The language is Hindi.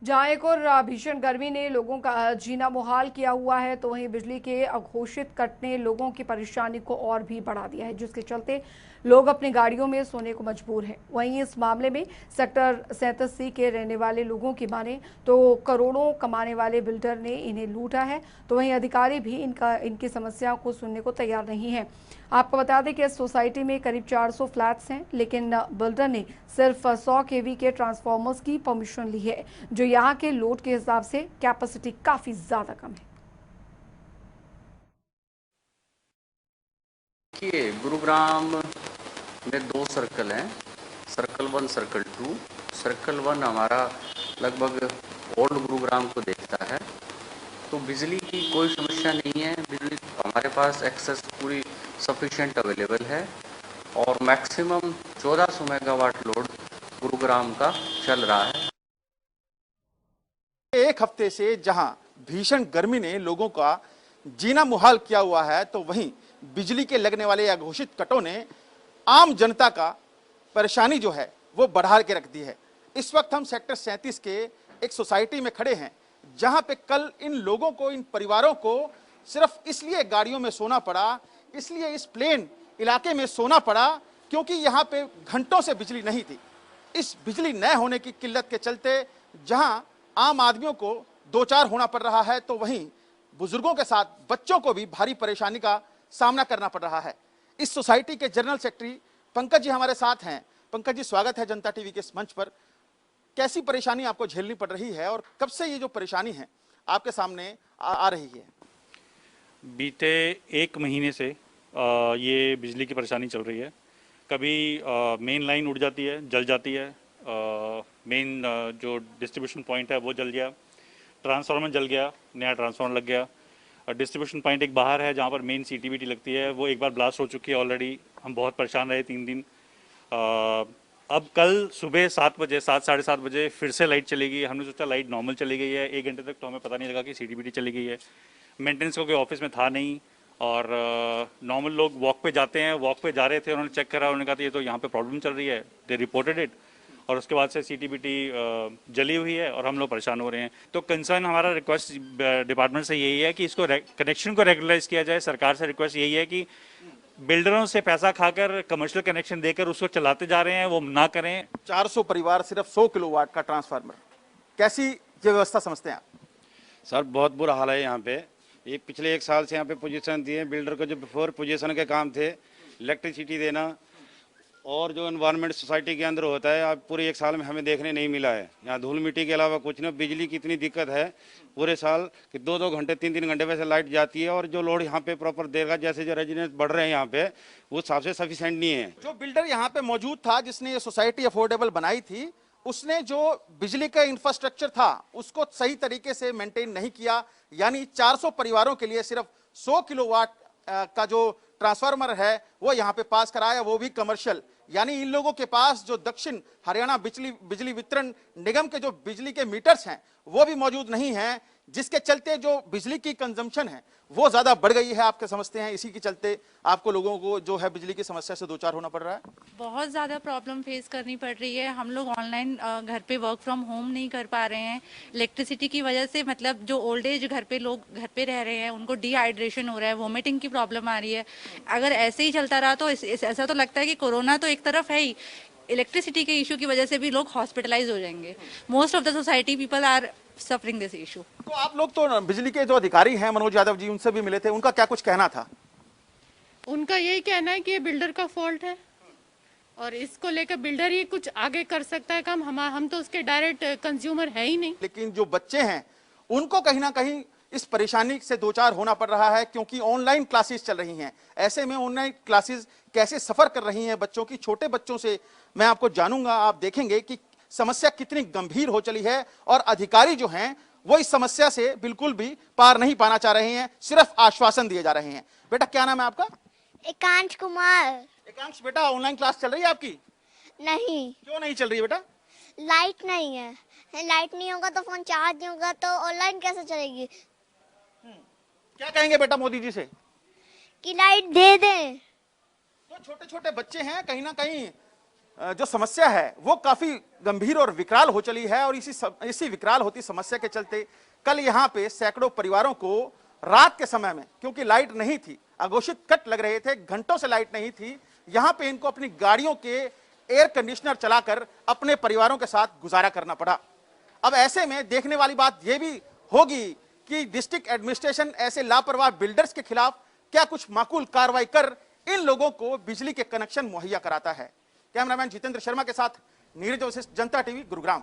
जहां एक और भीषण गर्मी ने लोगों का जीना मुहाल किया हुआ है, तो वहीं बिजली के अघोषित कट ने लोगों की परेशानी को और भी बढ़ा दिया है, जिसके चलते लोग अपनी गाड़ियों में सोने को मजबूर हैं। वहीं इस मामले में सेक्टर 37C के रहने वाले लोगों की माने तो करोड़ों कमाने वाले बिल्डर ने इन्हें लूटा है, तो वहीं अधिकारी भी इनकी समस्याओं को सुनने को तैयार नहीं है। आपको बता दें कि इस सोसाइटी में करीब 400 फ्लैट्स हैं, लेकिन बिल्डर ने सिर्फ 100 केवी के ट्रांसफार्मर्स की परमिशन ली है, जो यहाँ के लोड के हिसाब से कैपेसिटी काफी ज्यादा कम है। देखिए, गुरुग्राम में 2 सर्कल हैं, सर्कल 1, सर्कल 2। सर्कल 1 हमारा लगभग ओल्ड गुरुग्राम को देखता है, तो बिजली की कोई समस्या नहीं है। बिजली हमारे पास एक्सेस पूरी सफिशिएंट अवेलेबल है और मैक्सिमम 1400 मेगावाट लोड गुरुग्राम का चल रहा है। एक हफ्ते से जहां भीषण गर्मी ने लोगों का जीना मुहाल किया हुआ है, तो वहीं बिजली के लगने वाले अघोषित कटों ने आम जनता का परेशानी जो है वो बढ़ा के रख दी है। इस वक्त हम सेक्टर 37 के एक सोसाइटी में खड़े हैं, जहां पे कल इन लोगों को, इन परिवारों को सिर्फ इसलिए गाड़ियों में सोना पड़ा, इसलिए इस प्लेन इलाके में सोना पड़ा क्योंकि यहाँ पे घंटों से बिजली नहीं थी। इस बिजली न होने की किल्लत के चलते जहां आम आदमियों को दो चार होना पड़ रहा है, तो वहीं बुजुर्गों के साथ बच्चों को भी भारी परेशानी का सामना करना पड़ रहा है। इस सोसाइटी के जनरल सेक्रेटरी पंकज जी हमारे साथ हैं। पंकज जी, स्वागत है जनता टीवी के इस मंच पर। कैसी परेशानी आपको झेलनी पड़ रही है और कब से ये जो परेशानी है आपके सामने आ रही है? बीते 1 महीने से ये बिजली की परेशानी चल रही है। कभी मेन लाइन उड़ जाती है, जल जाती है, मेन जो डिस्ट्रीब्यूशन पॉइंट है वो जल गया, ट्रांसफार्मर जल गया, नया ट्रांसफार्मर लग गया। डिस्ट्रीब्यूशन पॉइंट एक बाहर है जहाँ पर मेन सीटीबीटी लगती है, वो एक बार ब्लास्ट हो चुकी है ऑलरेडी। हम बहुत परेशान रहे 3 दिन। अब कल सुबह 7 बजे, 7 साढ़े 7 बजे फिर से लाइट चली गई। हमने सोचा लाइट नॉर्मल चली गई है, 1 घंटे तक तो हमें पता नहीं लगा कि सीटीबीटी चली गई है। मेंटेनेंस को कोई ऑफिस में था नहीं और नॉर्मल लोग वॉक पे जाते हैं, वॉक पे जा रहे थे, उन्होंने चेक करा, उन्होंने कहा था ये तो यहाँ पे प्रॉब्लम चल रही है, दे रिपोर्टेड इट। और उसके बाद से सीटीबीटी जली हुई है और हम लोग परेशान हो रहे हैं। तो कंसर्न हमारा रिक्वेस्ट डिपार्टमेंट से यही है कि इसको कनेक्शन को रेगुलराइज किया जाए। सरकार से रिक्वेस्ट यही है कि बिल्डरों से पैसा खाकर कमर्शियल कनेक्शन देकर उसको चलाते जा रहे हैं, वो ना करें। 400 परिवार, सिर्फ 100 किलोवाट का ट्रांसफार्मर, कैसी ये व्यवस्था समझते हैं आप? सर बहुत बुरा हाल है यहाँ पे। पिछले 1 साल से यहाँ पे पोजीशन दिए बिल्डर को, जो बिफोर पोजीशन के काम थे इलेक्ट्रिसिटी देना और जो एनवायरनमेंट सोसाइटी के अंदर होता है, अब पूरे 1 साल में हमें देखने नहीं मिला है। यहाँ धूल मिट्टी के अलावा कुछ नहीं। बिजली की इतनी दिक्कत है पूरे साल कि 2-2 घंटे 3-3 घंटे वैसे लाइट जाती है और जो लोड यहाँ पे प्रॉपर देगा, जैसे जो रेजिडेंट बढ़ रहे हैं यहाँ पे, वो हिसाब से सफिशिएंट नहीं है। जो बिल्डर यहाँ पे मौजूद था, जिसने ये सोसाइटी अफोर्डेबल बनाई थी, उसने जो बिजली का इंफ्रास्ट्रक्चर था उसको सही तरीके से मेंटेन नहीं किया। यानी 400 परिवारों के लिए सिर्फ 100 किलोवाट का जो ट्रांसफार्मर है वो यहाँ पे पास कराया, वो भी कमर्शियल। यानी इन लोगों के पास जो दक्षिण हरियाणा बिजली वितरण निगम के जो बिजली के मीटर्स हैं वो भी मौजूद नहीं है, जिसके चलते जो बिजली की कंजम्पशन है वो ज्यादा बढ़ गई है। आपके समझते हैं इसी के चलते आपको लोगों को जो है बिजली की समस्या से दो चार होना पड़ रहा है? बहुत ज़्यादा प्रॉब्लम फेस करनी पड़ रही है। हम लोग ऑनलाइन घर पे वर्क फ्रॉम होम नहीं कर पा रहे हैं इलेक्ट्रिसिटी की वजह से। मतलब जो ओल्ड एज घर पे लोग घर पे रह रहे हैं, उनको डिहाइड्रेशन हो रहा है, वोमिटिंग की प्रॉब्लम आ रही है। अगर ऐसे ही चलता रहा तो ऐसा तो लगता है कि कोरोना तो एक तरफ है ही, इलेक्ट्रिसिटी के इशू की वजह से भी लोग हॉस्पिटलाइज हो जाएंगे। Most of the society people are suffering this issue. तो आप लोग तो बिजली के जो अधिकारी हैं मनोज यादव जी, उनसे भी मिले थे, उनका क्या कुछ कहना था? उनका यही कहना है कि ये बिल्डर का फॉल्ट है और इसको लेकर बिल्डर ही कुछ आगे कर सकता है काम। हम तो उसके डायरेक्ट कंज्यूमर है ही नहीं। लेकिन जो बच्चे हैं उनको कहीं ना कहीं इस परेशानी से दो चार होना पड़ रहा है, क्योंकि ऑनलाइन क्लासेस चल रही हैं। ऐसे में ऑनलाइन क्लासेस कैसे सफर कर रही हैं बच्चों की, छोटे बच्चों से मैं आपको जानूंगा। आप देखेंगे कि समस्या कितनी गंभीर हो चली है और अधिकारी जो हैं वो इस समस्या से बिल्कुल भी पार नहीं पाना चाह रहे हैं, सिर्फ आश्वासन दिए जा रहे हैं। बेटा क्या नाम है आपका? एकांश कुमार। एकांश बेटा, ऑनलाइन क्लास चल रही है आपकी? नहीं। क्यों नहीं चल रही है बेटा? लाइट नहीं है। लाइट नहीं होगा तो फोन चार्ज नहीं होगा तो ऑनलाइन कैसे चलेगी? क्या कहेंगे बेटा मोदी जी से? कि लाइट दे दें। तो छोटे छोटे बच्चे हैं, कहीं ना कहीं जो समस्या है वो काफी गंभीर और विकराल हो चली है। और इसी विकराल होती समस्या के चलते कल यहाँ पे सैकड़ों परिवारों को रात के समय में, क्योंकि लाइट नहीं थी, अघोषित कट लग रहे थे, घंटों से लाइट नहीं थी, यहाँ पे इनको अपनी गाड़ियों के एयर कंडीशनर चलाकर अपने परिवारों के साथ गुजारा करना पड़ा। अब ऐसे में देखने वाली बात यह भी होगी कि डिस्ट्रिक्ट एडमिनिस्ट्रेशन ऐसे लापरवाह बिल्डर्स के खिलाफ क्या कुछ माकूल कार्रवाई कर इन लोगों को बिजली के कनेक्शन मुहैया कराता है। कैमरामैन जितेंद्र शर्मा के साथ नीरज वशिष्ठ, जनता टीवी, गुरुग्राम।